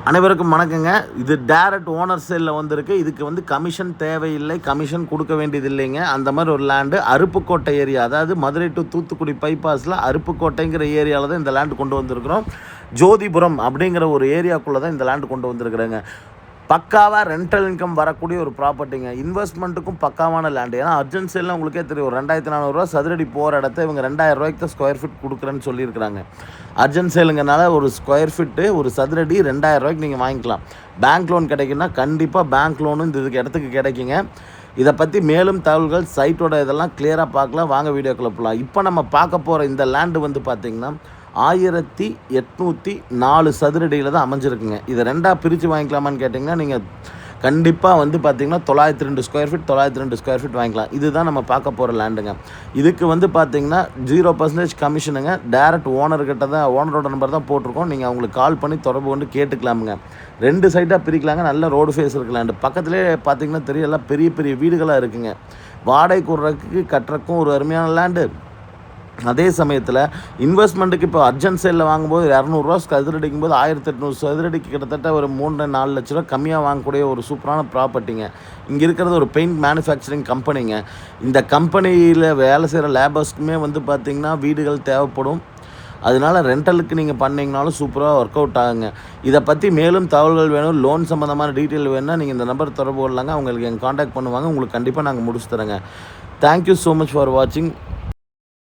அனைவருக்கும் வணக்கங்க. இது டைரக்ட் ஓனர் சேலில் வந்திருக்கு. இதுக்கு வந்து கமிஷன் தேவையில்லை, கமிஷன் கொடுக்க வேண்டியது இல்லைங்க. அந்த மாதிரி ஒரு லேண்டு அருப்புக்கோட்டை ஏரியா, அதாவது மதுரை டு தூத்துக்குடி பைபாஸில் அருப்புக்கோட்டைங்கிற ஏரியாவில் தான் இந்த லேண்டு கொண்டு வந்திருக்கிறோம். ஜோதிபுரம் அப்படிங்கிற ஒரு ஏரியாக்குள்ளே தான் இந்த லேண்டு கொண்டு வந்திருக்கிறேங்க. பக்காவாக ரெண்டல் இன்கம் வரக்கூடிய ஒரு ப்ராப்பர்ட்டிங்க. இன்வெஸ்ட்மெண்ட்டுக்கும் பக்காவான லேண்டு. ஏன்னா அர்ஜென்ட் சேலில் உங்களுக்கே தெரியும், ஒரு 2400 சதுரடி போகிற இடத்த இவங்க 2000 ரூபாய்க்கு தான் ஸ்கொயர் ஃபீட் கொடுக்குறேன்னு சொல்லியிருக்கிறாங்க. அர்ஜென்ட் சேலுங்கனால ஒரு ஸ்கொயர் ஃபீட்டு ஒரு சதுரடி 2000 ரூபாய்க்கு நீங்கள் வாங்கிக்கலாம். பேங்க் லோன் கிடைக்குன்னா கண்டிப்பாக பேங்க் லோனு இந்த இடத்துக்கு கிடைக்குங்க. இதை பற்றி மேலும் தகவல்கள் சைட்டோட இதெல்லாம் கிளியராக பார்க்கலாம். வாங்க வீடியோக்குள்ளே போகலாம். இப்போ நம்ம பார்க்க போகிற இந்த லேண்டு வந்து பார்த்திங்கன்னா 1804 சதுரடியில் தான் அமைஞ்சிருக்குங்க. இதை ரெண்டாக பிரித்து வாங்கிக்கலாமான்னு கேட்டிங்கன்னா நீங்கள் கண்டிப்பாக வந்து பார்த்திங்கன்னா 902 ஸ்கொயர் ஃபீட் 902 ஸ்கொயர் ஃபீட் வாங்கிக்கலாம். இதுதான் நம்ம பார்க்க போகிற லேண்டுங்க. இதுக்கு வந்து பார்த்திங்கன்னா 0% கமிஷனுங்க. டேரக்ட் ஓனர்கிட்ட தான், ஓனரோட நம்பர் தான் போட்டிருக்கோம். நீங்கள் அவங்களுக்கு கால் பண்ணி தொடர்பு கொண்டு கேட்டுக்கலாமுங்க. 2 சைடாக பிரிக்கலாங்க. நல்ல ரோடு ஃபேஸ் இருக்கு லேண்டு. பக்கத்துலேயே பார்த்திங்கன்னா தெரியும், எல்லாம் பெரிய பெரிய வீடுகளாக இருக்குங்க. வாடகை கூடுறதுக்கு கட்டுறக்கும் ஒரு அருமையான லேண்டு. அதே சமயத்தில் இன்வெஸ்ட்மெண்ட்டுக்கு இப்போ அர்ஜென்ட் சேலில் வாங்கும்போது 200 சதுரடிக்கும் போது 1800 சதுரடிக்கு கிட்டத்தட்ட ஒரு 3-4 லட்ச ரூபா கம்மியாக வாங்கக்கூடிய ஒரு சூப்பரான ப்ராப்பர்ட்டிங்க. இங்கே இருக்கிறது ஒரு பெயிண்ட் மேனுஃபேக்சரிங் கம்பெனிங்க. இந்த கம்பெனியில் வேலை செய்கிற லேபர்ஸ்க்குமே வந்து பார்த்திங்கன்னா வீடுகள் தேவைப்படும். அதனால் ரெண்டலுக்கு நீங்கள் பண்ணிங்கனாலும் சூப்பராக ஒர்க் அவுட் ஆகுங்க. இதை பற்றி மேலும் தகவல்கள் வேணும், லோன் சம்மந்தமான டீட்டெயில் வேணும்னா நீங்கள் இந்த நம்பர் தொடர்பு கொள்ளலாங்க. அவங்களுக்கு எங்கள் காண்டாக்ட் பண்ணுவாங்க. உங்களுக்கு கண்டிப்பாக நாங்கள் முடிச்சு தரேங்க. தேங்க்யூ ஸோ மச் ஃபார் வாட்சிங்.